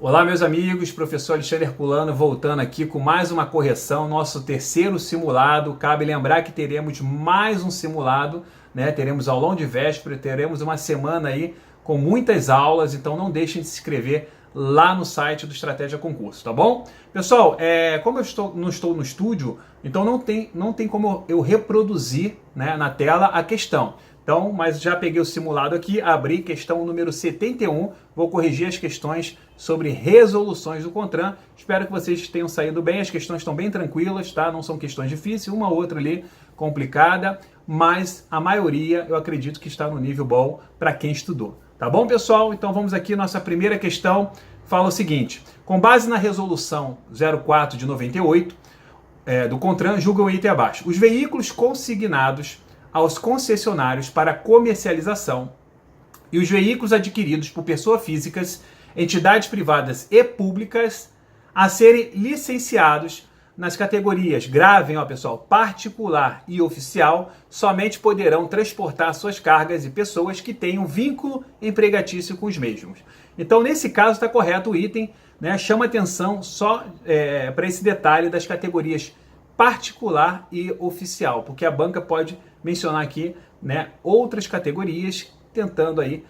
Olá, meus amigos, professor Alexandre Herculano voltando aqui com mais uma correção, nosso terceiro simulado. Cabe lembrar que teremos mais um simulado, né? Teremos aulão de véspera, teremos uma semana aí com muitas aulas, então não deixem de se inscrever lá no site do Estratégia Concurso, tá bom? Pessoal, como não estou no estúdio, então não tem como eu reproduzir, né, na tela a questão. Então, mas já peguei o simulado aqui, abri questão número 71, vou corrigir as questões sobre resoluções do CONTRAN. Espero que vocês tenham saído bem, as questões estão bem tranquilas, tá? Não são questões difíceis, uma ou outra ali complicada, mas a maioria eu acredito que está no nível bom para quem estudou. Tá bom, pessoal? Então vamos aqui, nossa primeira questão fala o seguinte: com base na resolução 04 de 98 do CONTRAN, julga o item abaixo. Os veículos consignados aos concessionários para comercialização e os veículos adquiridos por pessoas físicas, entidades privadas e públicas a serem licenciados nas categorias, gravem, ó pessoal, particular e oficial, somente poderão transportar suas cargas e pessoas que tenham vínculo empregatício com os mesmos. Então, nesse caso, está correto o item, né? Chama atenção só para esse detalhe das categorias particular e oficial, porque a banca pode mencionar aqui, né, outras categorias, tentando aí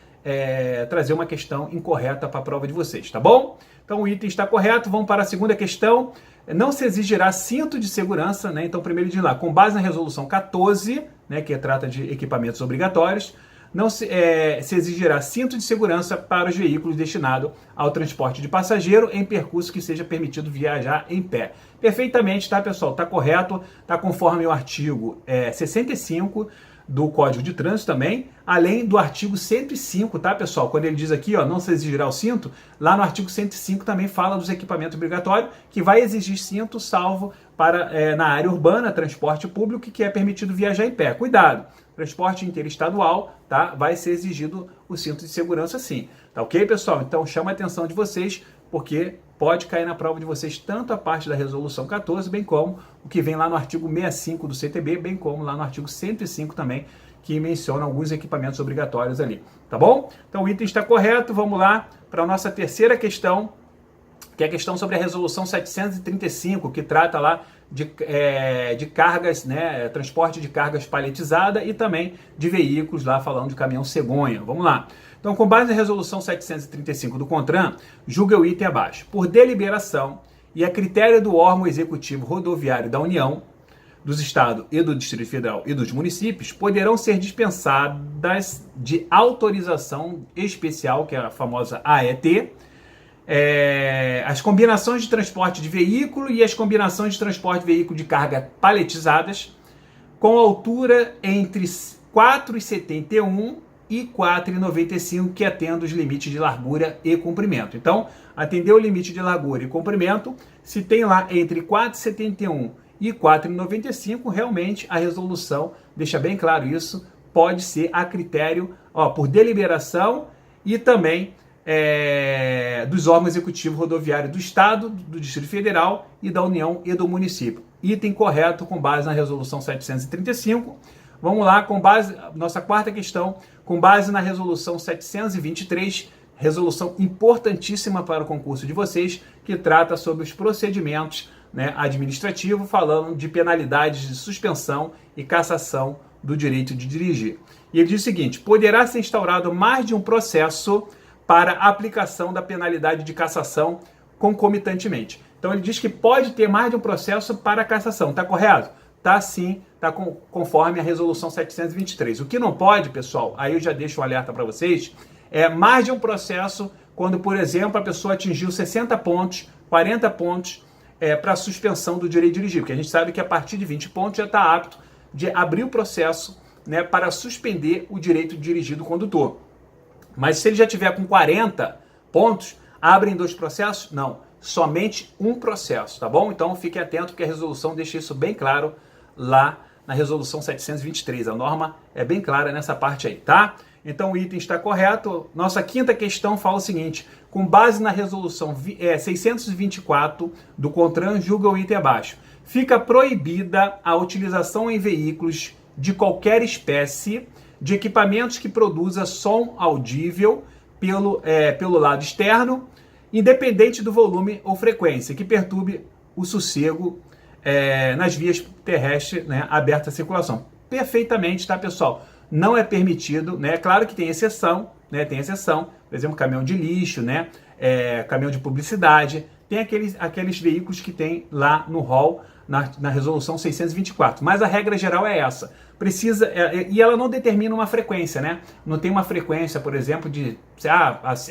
trazer uma questão incorreta para a prova de vocês, tá bom? Então o item está correto, vamos para a segunda questão. Não se exigirá cinto de segurança, né? Então primeiro diz lá, com base na resolução 14, né, que trata de equipamentos obrigatórios, não se exigirá cinto de segurança para os veículos destinados ao transporte de passageiro em percurso que seja permitido viajar em pé. Perfeitamente, tá, pessoal? Tá correto, tá conforme o artigo 65 do Código de Trânsito também, além do artigo 105, tá, pessoal? Quando ele diz aqui, ó, não se exigirá o cinto, lá no artigo 105 também fala dos equipamentos obrigatórios, que vai exigir cinto, salvo para, na área urbana, transporte público, que é permitido viajar em pé. Cuidado! Transporte interestadual, tá? Vai ser exigido o cinto de segurança sim. Tá ok, pessoal? Então chama a atenção de vocês, porque pode cair na prova de vocês tanto a parte da resolução 14, bem como o que vem lá no artigo 65 do CTB, bem como lá no artigo 105 também, que menciona alguns equipamentos obrigatórios ali. Tá bom? Então o item está correto. Vamos lá para a nossa terceira questão, que é a questão sobre a resolução 735, que trata lá de cargas, né, transporte de cargas paletizada e também de veículos, lá falando de caminhão cegonha. Vamos lá. Então, com base na resolução 735 do CONTRAN, julga o item abaixo. Por deliberação e a critério do órgão executivo rodoviário da União, dos Estados e do Distrito Federal e dos municípios, poderão ser dispensadas de autorização especial, que é a famosa AET, as combinações de transporte de veículo e as combinações de transporte de veículo de carga paletizadas com altura entre 4,71 e 4,95, que atenda os limites de largura e comprimento. Então, atender o limite de largura e comprimento, se tem lá entre 4,71 e 4,95, realmente a resolução deixa bem claro isso, pode ser a critério, ó, por deliberação e também dos órgãos executivos rodoviários do Estado, do Distrito Federal e da União e do município. Item correto com base na resolução 735. Vamos lá, com base, nossa quarta questão, com base na resolução 723, resolução importantíssima para o concurso de vocês, que trata sobre os procedimentos, né, administrativos, falando de penalidades de suspensão e cassação do direito de dirigir. E ele diz o seguinte: poderá ser instaurado mais de um processo para aplicação da penalidade de cassação concomitantemente. Então ele diz que pode ter mais de um processo para cassação, tá correto? Tá sim, tá conforme a resolução 723. O que não pode, pessoal, aí eu já deixo um alerta para vocês, é mais de um processo quando, por exemplo, a pessoa atingiu 60 pontos, 40 pontos para suspensão do direito de dirigir, porque a gente sabe que a partir de 20 pontos já está apto de abrir o processo, né, para suspender o direito de dirigir do condutor. Mas se ele já tiver com 40 pontos, abrem 2 processos? Não, somente um processo, tá bom? Então fique atento, porque a resolução deixa isso bem claro lá na resolução 723. A norma é bem clara nessa parte aí, tá? Então o item está correto. Nossa quinta questão fala o seguinte: com base na resolução 624 do CONTRAN, julga o item abaixo. Fica proibida a utilização em veículos de qualquer espécie de equipamentos que produza som audível pelo lado externo independente do volume ou frequência, que perturbe o sossego nas vias terrestres, né, abertas à circulação. Perfeitamente, tá, pessoal? Não é permitido, né? Claro que tem exceção, né? Tem exceção, por exemplo, caminhão de lixo, né? Caminhão de publicidade, tem aqueles veículos que tem lá no rol, na resolução 624. Mas a regra geral é essa. Precisa, e ela não determina uma frequência, né? Não tem uma frequência, por exemplo, de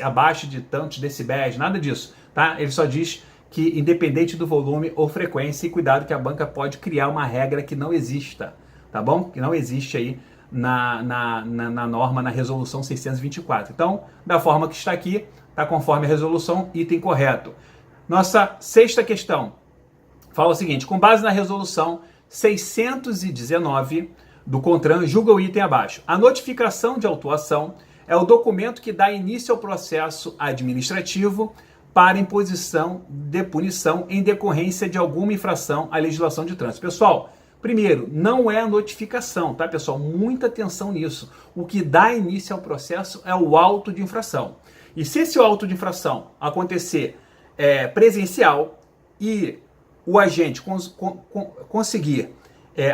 abaixo de tantos decibéis, nada disso, tá? Ele só diz que independente do volume ou frequência, e cuidado que a banca pode criar uma regra que não exista, tá bom? Que não existe aí na norma, na resolução 624. Então, da forma que está aqui, está conforme a resolução, item correto. Nossa sexta questão fala o seguinte: com base na resolução 619 do CONTRAN, julga o item abaixo. A notificação de autuação é o documento que dá início ao processo administrativo para imposição de punição em decorrência de alguma infração à legislação de trânsito. Pessoal, primeiro, não é a notificação, tá, pessoal? Muita atenção nisso. O que dá início ao processo é o auto de infração. E se esse auto de infração acontecer presencial e o agente conseguir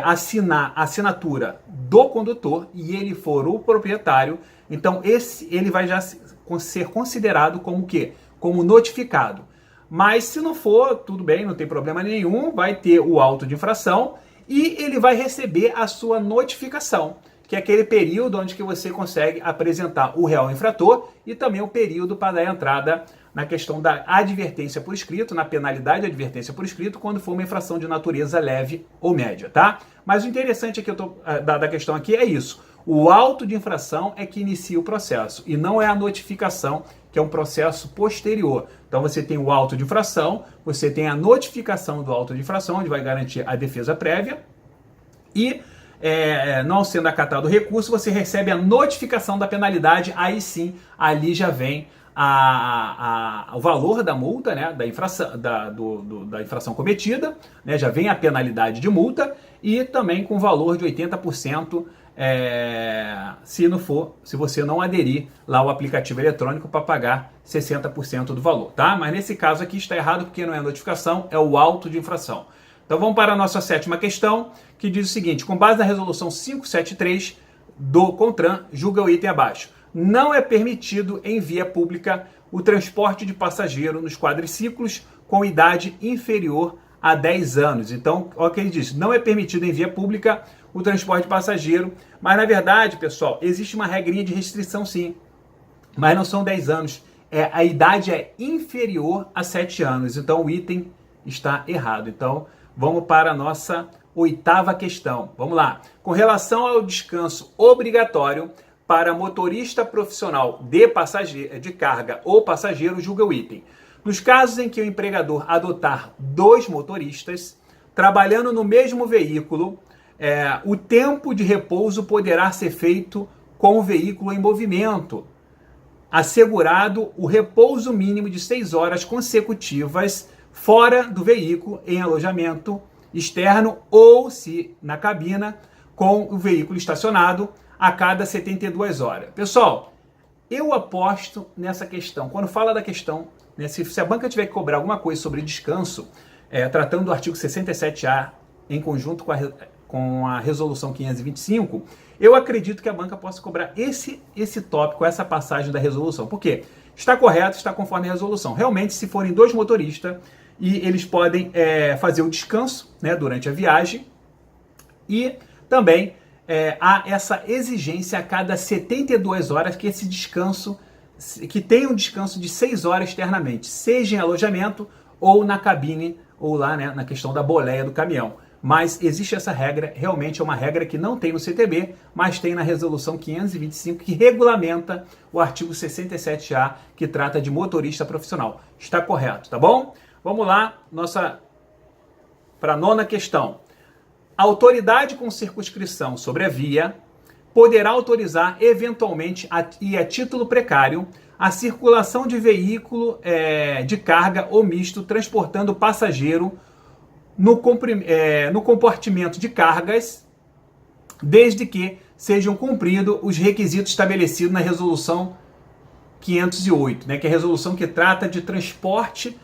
assinar a assinatura do condutor e ele for o proprietário, então ele vai já ser considerado como o quê? Como notificado. Mas se não for, tudo bem, não tem problema nenhum, vai ter o auto de infração e ele vai receber a sua notificação, que é aquele período onde que você consegue apresentar o real infrator e também o período para dar entrada na questão da advertência por escrito, na penalidade de advertência por escrito, quando for uma infração de natureza leve ou média, tá? Mas o interessante aqui da questão aqui é isso. O auto de infração é que inicia o processo e não é a notificação, que é um processo posterior. Então você tem o auto de infração, você tem a notificação do auto de infração, onde vai garantir a defesa prévia, e não sendo acatado o recurso, você recebe a notificação da penalidade, aí sim, ali já vem o valor da multa, né, da infração cometida, né, já vem a penalidade de multa e também com valor de 80%, se você não aderir lá ao aplicativo eletrônico para pagar 60% do valor, tá? Mas nesse caso aqui está errado porque não é notificação, é o auto de infração. Então vamos para a nossa sétima questão, que diz o seguinte: com base na resolução 573 do CONTRAN, julga o item abaixo. Não é permitido em via pública o transporte de passageiro nos quadriciclos com idade inferior a 10 anos. Então, olha o que ele diz: não é permitido em via pública o transporte de passageiro, mas na verdade, pessoal, existe uma regrinha de restrição sim, mas não são 10 anos. A idade é inferior a 7 anos, então o item está errado. Então, vamos para a nossa oitava questão. Vamos lá. Com relação ao descanso obrigatório para motorista profissional de carga ou passageiro, julga o item. Nos casos em que o empregador adotar 2 motoristas trabalhando no mesmo veículo, o tempo de repouso poderá ser feito com o veículo em movimento, assegurado o repouso mínimo de 6 horas consecutivas fora do veículo em alojamento externo ou, se na cabina, com o veículo estacionado a cada 72 horas. Pessoal, eu aposto nessa questão. Quando fala da questão, né, se a banca tiver que cobrar alguma coisa sobre descanso, tratando do artigo 67A em conjunto com a resolução 525, eu acredito que a banca possa cobrar esse tópico, essa passagem da resolução. Por quê? Está correto, está conforme a resolução. Realmente, se forem 2 motoristas, e eles podem fazer o descanso, né, durante a viagem, e também há essa exigência a cada 72 horas que esse descanso, que tenha um descanso de 6 horas externamente, seja em alojamento ou na cabine, ou lá, né, na questão da boleia do caminhão. Mas existe essa regra, realmente é uma regra que não tem no CTB, mas tem na resolução 525, que regulamenta o artigo 67A, que trata de motorista profissional. Está correto, tá bom? Vamos lá, para a nona questão. A autoridade com circunscrição sobre a via poderá autorizar, eventualmente, e a título precário, a circulação de veículo de carga ou misto transportando passageiro no compartimento de cargas, desde que sejam cumpridos os requisitos estabelecidos na resolução 508, né, que é a resolução que trata de transporte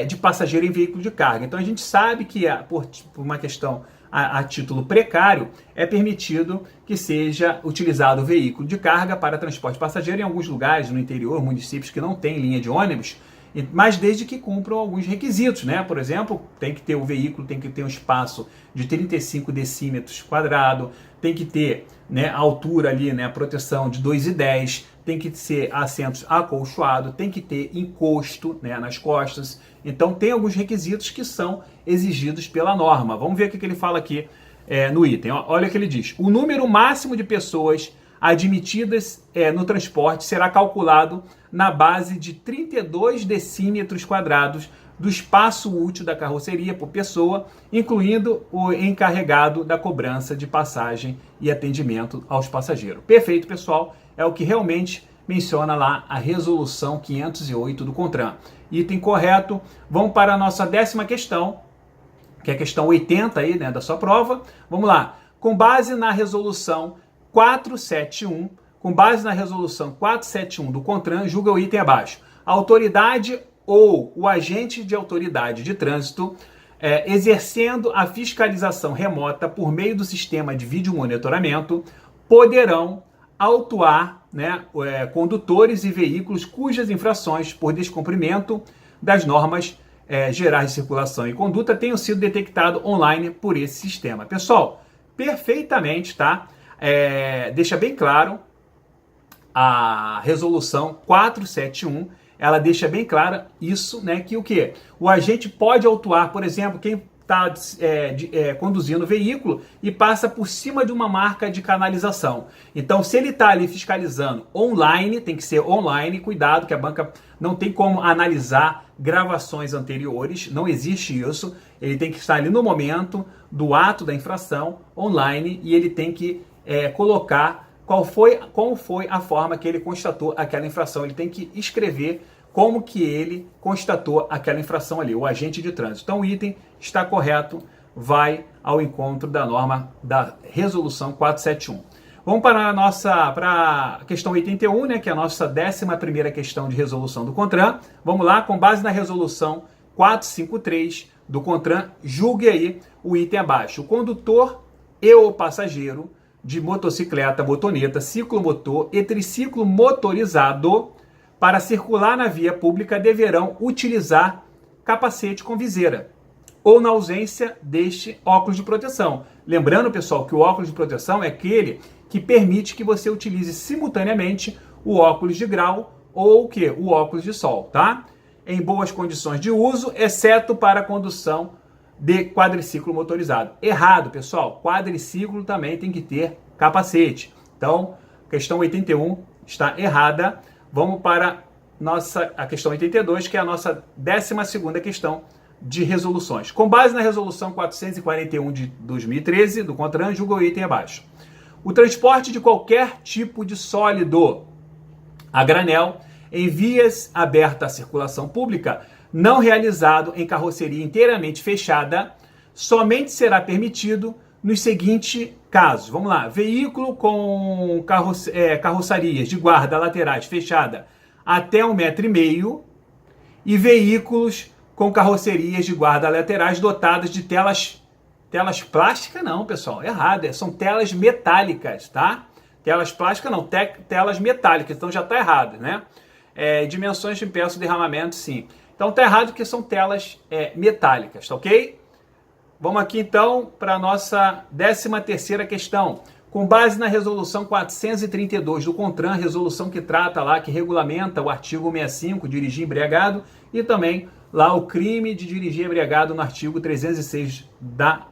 de passageiro em veículo de carga. Então a gente sabe que por uma questão a título precário é permitido que seja utilizado o veículo de carga para transporte de passageiro em alguns lugares no interior, municípios que não têm linha de ônibus, mas desde que cumpram alguns requisitos, né? Por exemplo, tem que ter o veículo, tem que ter um espaço de 35 decímetros quadrado, tem que ter, né, a altura ali, né, a proteção de 2,10, tem que ser assentos acolchoados, tem que ter encosto, né, nas costas. Então tem alguns requisitos que são exigidos pela norma. Vamos ver o que ele fala aqui no item. Olha o que ele diz. O número máximo de pessoas admitidas no transporte será calculado na base de 32 decímetros quadrados do espaço útil da carroceria por pessoa, incluindo o encarregado da cobrança de passagem e atendimento aos passageiros. Perfeito, pessoal. É o que realmente menciona lá a resolução 508 do CONTRAN. Item correto. Vamos para a nossa 10ª questão, que é a questão 80 aí, né, da sua prova. Vamos lá. Com base na resolução 471, do CONTRAN, julga o item abaixo. A autoridade ou o agente de autoridade de trânsito exercendo a fiscalização remota por meio do sistema de vídeo monitoramento poderão autuar, né, condutores e veículos cujas infrações por descumprimento das normas gerais de circulação e conduta tenham sido detectado online por esse sistema. Pessoal, perfeitamente, tá? Deixa bem claro a resolução 471, ela deixa bem clara isso, né, que o quê? O agente pode autuar, por exemplo, quem está conduzindo o veículo e passa por cima de uma marca de canalização. Então, se ele está ali fiscalizando online, tem que ser online, cuidado que a banca não tem como analisar gravações anteriores, não existe isso, ele tem que estar ali no momento do ato da infração, online, e ele tem que colocar qual foi a forma que ele constatou aquela infração, ele tem que escrever como que ele constatou aquela infração ali, o agente de trânsito. Então o item está correto, vai ao encontro da norma da resolução 471. Vamos para a questão 81, né, que é a nossa 11ª questão de resolução do CONTRAN. Vamos lá, com base na resolução 453 do CONTRAN, julgue aí o item abaixo. O condutor e o passageiro de motocicleta, motoneta, ciclomotor e triciclo motorizado para circular na via pública deverão utilizar capacete com viseira ou, na ausência deste, óculos de proteção. Lembrando, pessoal, que o óculos de proteção é aquele que permite que você utilize simultaneamente o óculos de grau ou o óculos de sol, tá? Em boas condições de uso, exceto para a condução de quadriciclo motorizado. Errado, pessoal. Quadriciclo também tem que ter capacete. Então, questão 81 está errada. Vamos para a questão 82, que é a nossa 12ª questão de resoluções. Com base na resolução 441 de 2013 do CONTRAN, julga o item abaixo. O transporte de qualquer tipo de sólido a granel em vias abertas à circulação pública não realizado em carroceria inteiramente fechada, somente será permitido nos seguintes casos. Vamos lá. Veículo com carroçarias de guarda laterais fechada até 1,5 m e veículos com carrocerias de guarda laterais dotadas de telas plásticas não, pessoal, errado, são telas metálicas, tá? Telas plásticas não, telas metálicas, então já está errado, né? Dimensões de peça de derramamento, sim. Então tá errado porque são telas metálicas, tá ok? Vamos aqui então para a nossa 13ª questão. Com base na resolução 432 do CONTRAN, resolução que trata lá, que regulamenta o artigo 65, dirigir embriagado, e também lá o crime de dirigir embriagado no artigo 306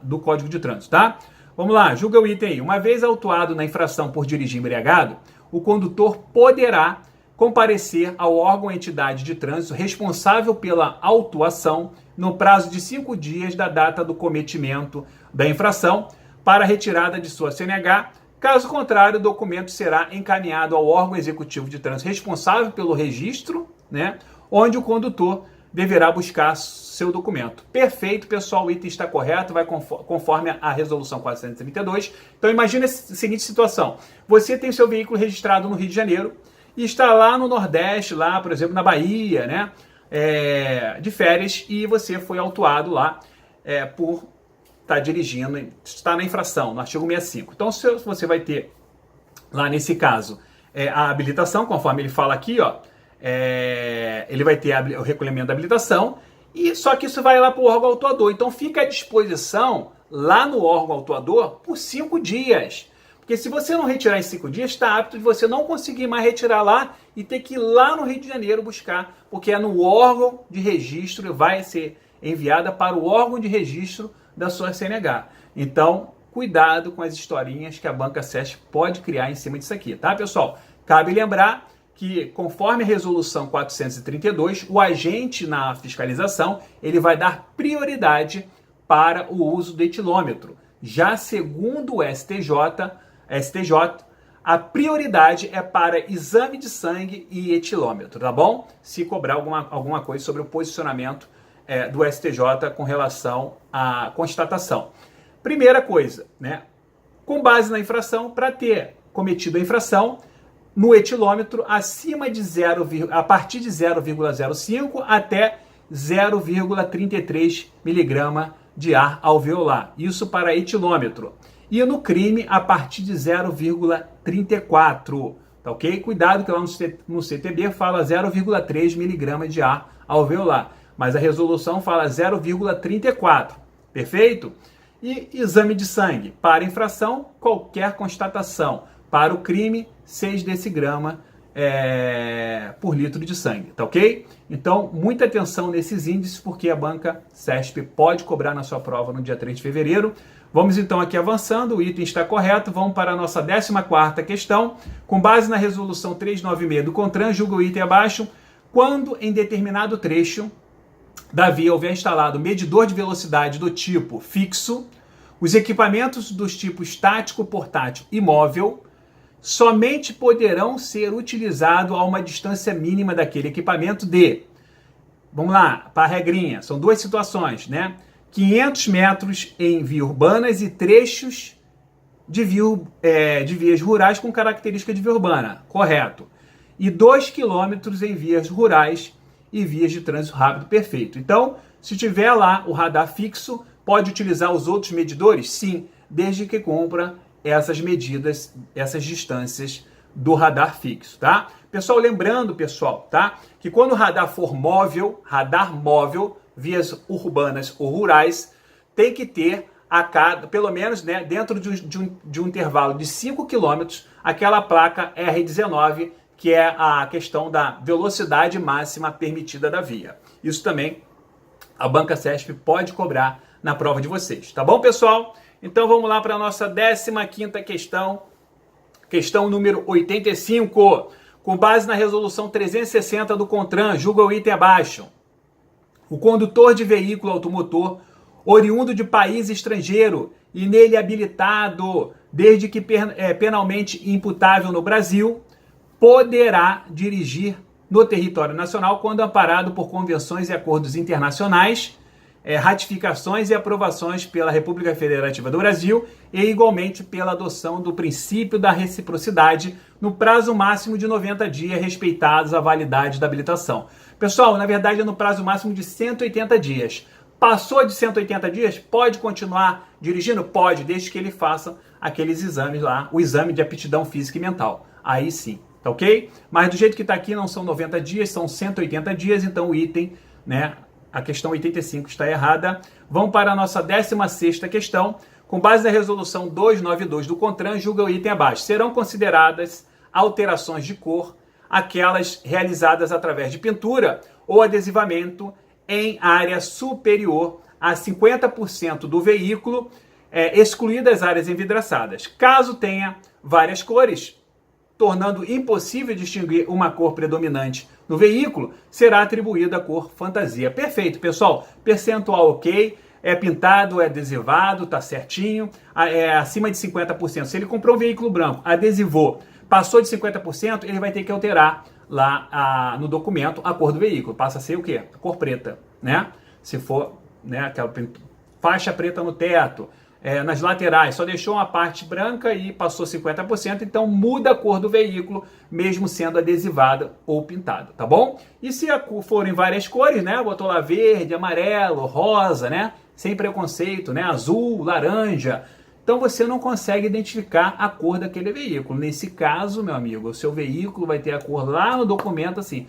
do Código de Trânsito, tá? Vamos lá, julga o item aí. Uma vez autuado na infração por dirigir embriagado, o condutor poderá comparecer ao órgão ou entidade de trânsito responsável pela autuação no prazo de 5 dias da data do cometimento da infração para retirada de sua CNH. Caso contrário, o documento será encaminhado ao órgão executivo de trânsito responsável pelo registro, né, onde o condutor deverá buscar seu documento. Perfeito, pessoal, o item está correto, vai conforme a resolução 432. Então imagine a seguinte situação. Você tem seu veículo registrado no Rio de Janeiro e está lá no Nordeste, lá, por exemplo, na Bahia, né? De férias, e você foi autuado lá por estar dirigindo, está na infração, no artigo 65. Então, você vai ter lá nesse caso a habilitação, conforme ele fala aqui, ó, ele vai ter o recolhimento da habilitação, e só que isso vai lá para o órgão autuador. Então fica à disposição lá no órgão autuador por 5 dias. Porque se você não retirar em 5 dias, está apto de você não conseguir mais retirar lá e ter que ir lá no Rio de Janeiro buscar, porque é no órgão de registro, vai ser enviada para o órgão de registro da sua CNH. Então, cuidado com as historinhas que a Banca SESP pode criar em cima disso aqui, tá, pessoal? Cabe lembrar que, conforme a resolução 432, o agente na fiscalização, ele vai dar prioridade para o uso do etilômetro. Já segundo o STJ, a prioridade é para exame de sangue e etilômetro, tá bom? Se cobrar alguma coisa sobre o posicionamento do STJ com relação à constatação. Primeira coisa, né? Com base na infração, para ter cometido a infração, no etilômetro acima de a partir de 0,05 até 0,33 miligrama de ar alveolar. Isso para etilômetro. E no crime, a partir de 0,34. Tá ok? Cuidado que lá no CTB fala 0,3 miligrama de ar alveolar. Mas a resolução fala 0,34. Perfeito? E exame de sangue. Para infração, qualquer constatação. Para o crime, 6 decigrama por litro de sangue, tá ok? Então, muita atenção nesses índices, porque a Banca SESP pode cobrar na sua prova no dia 3 de fevereiro. Vamos então aqui avançando, o item está correto, vamos para a nossa 14ª questão. Com base na resolução 396 do CONTRAN, julga o item abaixo, quando em determinado trecho da via houver instalado medidor de velocidade do tipo fixo, os equipamentos dos tipos estático, portátil e móvel somente poderão ser utilizados a uma distância mínima daquele equipamento vamos lá, para a regrinha, são duas situações, né? 500 metros em vias urbanas e trechos de vias rurais com característica de via urbana, correto. E 2 quilômetros em vias rurais e vias de trânsito rápido, perfeito. Então, se tiver lá o radar fixo, pode utilizar os outros medidores? Sim, desde que cumpra essas medidas, essas distâncias do radar fixo, tá? Pessoal, lembrando, pessoal, tá? Que quando o radar for móvel, vias urbanas ou rurais, tem que ter pelo menos, né, dentro de um intervalo de 5 km, aquela placa R19, que é a questão da velocidade máxima permitida da via. Isso também a Banca SESP pode cobrar na prova de vocês, tá bom, pessoal? Então vamos lá para a nossa 15ª questão, questão número 85. Com base na resolução 360 do CONTRAN, julga o item abaixo. O condutor de veículo automotor oriundo de país estrangeiro e nele habilitado, desde que penalmente imputável no Brasil, poderá dirigir no território nacional quando amparado por convenções e acordos internacionais, ratificações e aprovações pela República Federativa do Brasil e igualmente pela adoção do princípio da reciprocidade no prazo máximo de 90 dias, respeitados a validade da habilitação. Pessoal, na verdade é no prazo máximo de 180 dias. Passou de 180 dias, pode continuar dirigindo? Pode, desde que ele faça aqueles exames lá, o exame de aptidão física e mental. Aí sim, tá ok? Mas do jeito que está aqui, não são 90 dias, são 180 dias, então o item, né, a questão 85 está errada. Vamos para a nossa 16ª questão. Com base na resolução 292 do CONTRAN, julga o item abaixo. Serão consideradas alterações de cor aquelas realizadas através de pintura ou adesivamento em área superior a 50% do veículo, excluídas áreas envidraçadas. Caso tenha várias cores, tornando impossível distinguir uma cor predominante no veículo, será atribuída a cor fantasia. Perfeito, pessoal. Percentual ok, é pintado, é adesivado, tá certinho, é acima de 50%. Se ele comprou um veículo branco, adesivou, passou de 50%, ele vai ter que alterar lá no documento a cor do veículo. Passa a ser o quê? A cor preta, né? Se for, né, aquela faixa preta no teto, nas laterais só deixou uma parte branca e passou 50%, então muda a cor do veículo, mesmo sendo adesivada ou pintada, tá bom? E se forem várias cores, né, botou lá verde, amarelo, rosa, né, sem preconceito, né, azul, laranja, então você não consegue identificar a cor daquele veículo. Nesse caso, meu amigo, o seu veículo vai ter a cor lá no documento assim,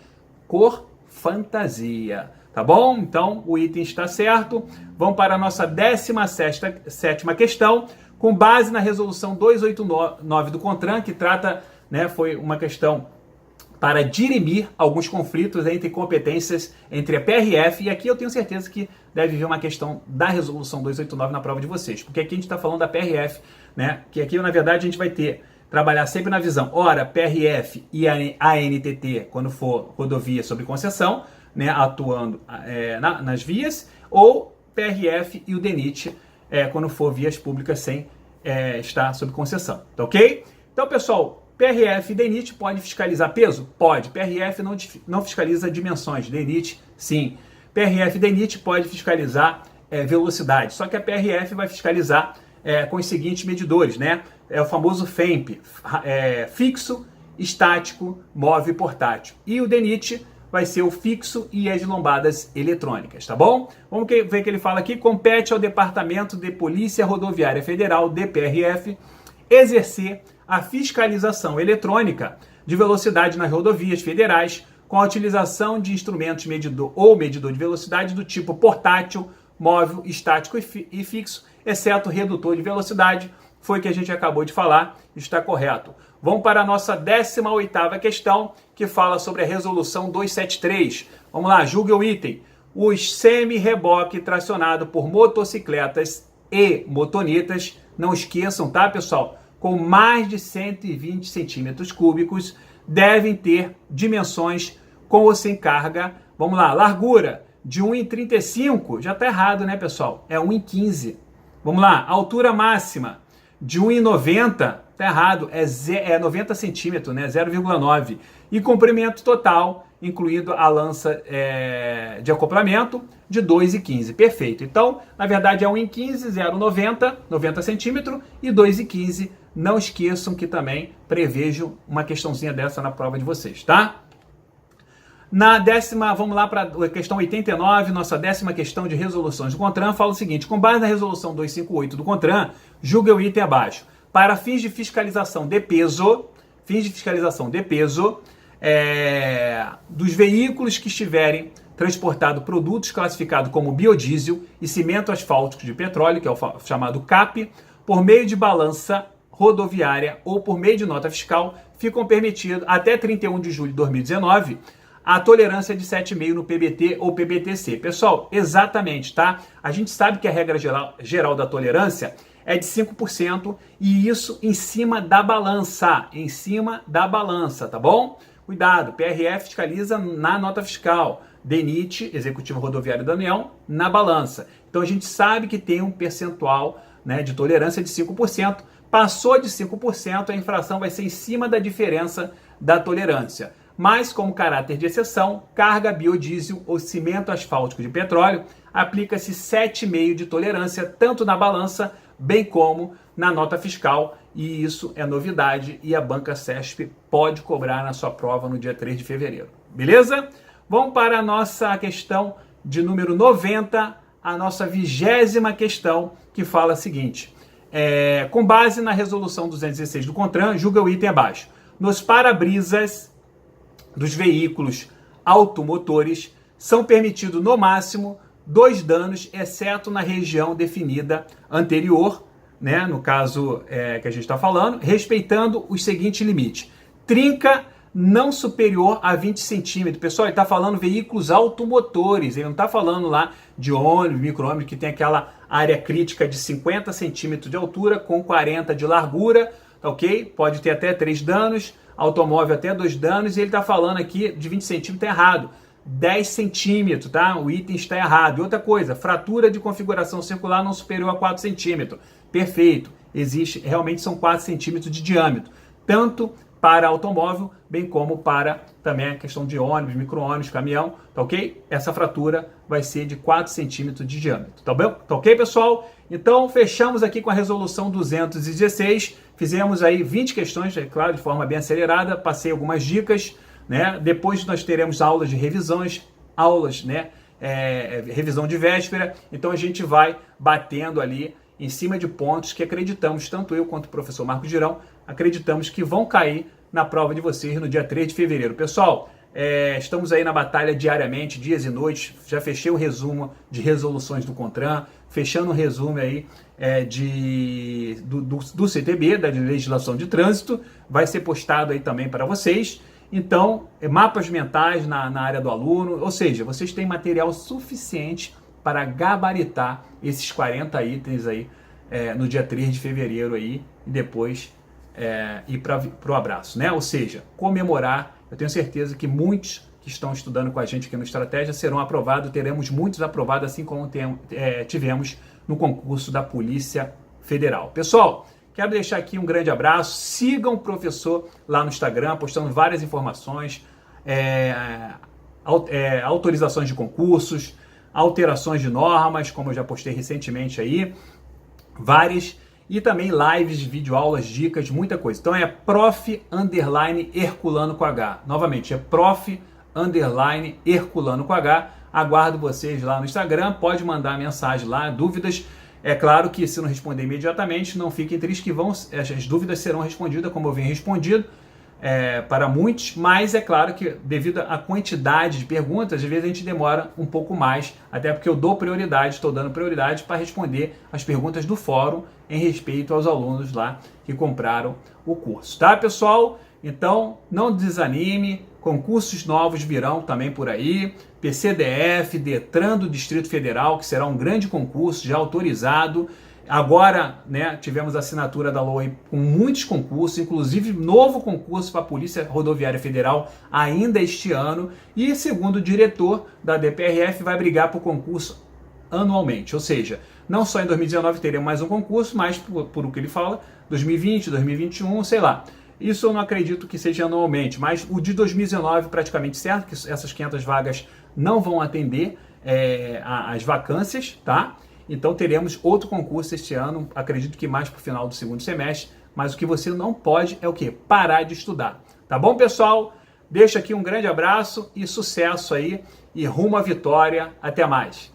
cor fantasia. Tá bom? Então, o item está certo. Vamos para a nossa 17ª questão, com base na resolução 289 do CONTRAN, que trata, né, foi uma questão para dirimir alguns conflitos entre competências entre a PRF, e aqui eu tenho certeza que deve vir uma questão da resolução 289 na prova de vocês, porque aqui a gente está falando da PRF, né, que aqui, na verdade, a gente vai trabalhar sempre na visão, ora, PRF e a ANTT, quando for rodovia sob concessão, né, atuando nas vias, ou PRF e o DENIT quando for vias públicas sem estar sob concessão, tá ok? Então, pessoal, PRF e DENIT pode fiscalizar peso? Pode. PRF não fiscaliza dimensões, DENIT sim. PRF e DENIT pode fiscalizar velocidade, só que a PRF vai fiscalizar com os seguintes medidores, né? É o famoso FEMP, fixo, estático, móvel e portátil. E o DENIT vai ser o fixo e as lombadas eletrônicas, tá bom? Vamos ver o que ele fala aqui. Compete ao Departamento de Polícia Rodoviária Federal, DPRF, exercer a fiscalização eletrônica de velocidade nas rodovias federais com a utilização de instrumentos medidor de velocidade do tipo portátil, móvel, estático e fixo, exceto redutor de velocidade. Foi o que a gente acabou de falar, está correto. Vamos para a nossa 18ª questão, que fala sobre a resolução 273. Vamos lá, julgue o item. Os semi-reboque tracionado por motocicletas e motonetas, não esqueçam, tá, pessoal? Com mais de 120 centímetros cúbicos, devem ter dimensões com ou sem carga. Vamos lá, largura de 1,35, já está errado, né, pessoal? É 1,15. Vamos lá, altura máxima de 1,90, tá errado, é 90 centímetros, né, 0,9. E comprimento total, incluindo a lança de acoplamento, de 2,15. Perfeito. Então, na verdade, é 1,15, 0,90, 90 centímetros e 2,15. Não esqueçam que também prevejo uma questãozinha dessa na prova de vocês, tá? Na vamos lá para a questão 89, nossa 10ª questão de resoluções do CONTRAN, fala o seguinte: com base na resolução 258 do CONTRAN, julga o item abaixo. Para fins de fiscalização de peso, dos veículos que estiverem transportado produtos classificados como biodiesel e cimento asfáltico de petróleo, que é o chamado CAP, por meio de balança rodoviária ou por meio de nota fiscal, ficam permitidos até 31 de julho de 2019 a tolerância de 7,5 no PBT ou PBTC. Pessoal, exatamente, tá? A gente sabe que a regra geral da tolerância é de 5% e isso em cima da balança, tá bom? Cuidado, PRF fiscaliza na nota fiscal, DENIT, Executivo Rodoviário da União, na balança. Então a gente sabe que tem um percentual, né, de tolerância de 5%. Passou de 5%, a infração vai ser em cima da diferença da tolerância. Mas, como caráter de exceção, carga biodiesel ou cimento asfáltico de petróleo, aplica-se 7,5% de tolerância, tanto na balança, bem como na nota fiscal, e isso é novidade, e a Banca CESP pode cobrar na sua prova no dia 3 de fevereiro. Beleza? Vamos para a nossa questão de número 90, a nossa 20ª questão, que fala o seguinte: com base na resolução 216 do CONTRAN, julga o item abaixo. Nos para-brisas dos veículos automotores são permitidos no máximo 2 danos, exceto na região definida anterior, né, no caso que a gente está falando, respeitando os seguintes limites: trinca não superior a 20 centímetros. Pessoal, ele está falando veículos automotores, ele não está falando lá de ônibus, micro-ônibus, que tem aquela área crítica de 50 centímetros de altura com 40 de largura, ok? Pode ter até 3 danos, automóvel até 2 danos, e ele está falando aqui de 20 centímetros, tá errado. 10 centímetros, tá? O item está errado. E outra coisa, fratura de configuração circular não superior a 4 centímetros. Perfeito. Existe, realmente são 4 centímetros de diâmetro. Tanto para automóvel, bem como para também a questão de ônibus, micro-ônibus, caminhão, tá ok? Essa fratura vai ser de 4 centímetros de diâmetro, tá bom? Tá ok, pessoal? Então, fechamos aqui com a resolução 216, fizemos aí 20 questões, é claro, de forma bem acelerada, passei algumas dicas, né? Depois nós teremos aulas de revisões, aulas, né? Revisão de véspera, então a gente vai batendo ali em cima de pontos que acreditamos, tanto eu quanto o professor Marco Girão, acreditamos que vão cair na prova de vocês no dia 3 de fevereiro. Pessoal, estamos aí na batalha diariamente, dias e noites, já fechei o resumo de resoluções do CONTRAN, fechando o resumo aí do CTB, da Legislação de Trânsito, vai ser postado aí também para vocês. Então, mapas mentais na área do aluno, ou seja, vocês têm material suficiente para gabaritar esses 40 itens aí no dia 3 de fevereiro aí, e depois ir para o abraço, né? Ou seja, comemorar. Eu tenho certeza que muitos que estão estudando com a gente aqui no Estratégia serão aprovados, teremos muitos aprovados, assim como tivemos no concurso da Polícia Federal. Pessoal, quero deixar aqui um grande abraço, sigam o professor lá no Instagram, postando várias informações, autorizações de concursos, alterações de normas, como eu já postei recentemente aí, várias, e também lives, videoaulas, dicas, muita coisa. Então é prof_herculano com H. Novamente, é prof_herculano com H. Aguardo vocês lá no Instagram, pode mandar mensagem lá, dúvidas. É claro que se não responder imediatamente, não fiquem tristes que as dúvidas serão respondidas como eu venho respondido para muitos, mas é claro que devido à quantidade de perguntas, às vezes a gente demora um pouco mais, até porque eu dou prioridade, estou dando prioridade para responder as perguntas do fórum em respeito aos alunos lá que compraram o curso, tá, pessoal? Então, não desanime, concursos novos virão também por aí, PCDF, Detran do Distrito Federal, que será um grande concurso já autorizado. Agora, né, tivemos a assinatura da LOA com muitos concursos, inclusive novo concurso para a Polícia Rodoviária Federal ainda este ano, e segundo o diretor da DPRF, vai brigar por concurso anualmente, ou seja, não só em 2019 teremos mais um concurso, mas por o que ele fala, 2020, 2021, sei lá. Isso eu não acredito que seja anualmente, mas o de 2019 praticamente certo, que essas 500 vagas não vão atender as vacâncias, tá? Então teremos outro concurso este ano, acredito que mais para o final do segundo semestre, mas o que você não pode é o quê? Parar de estudar. Tá bom, pessoal? Deixo aqui um grande abraço e sucesso aí e rumo à vitória. Até mais!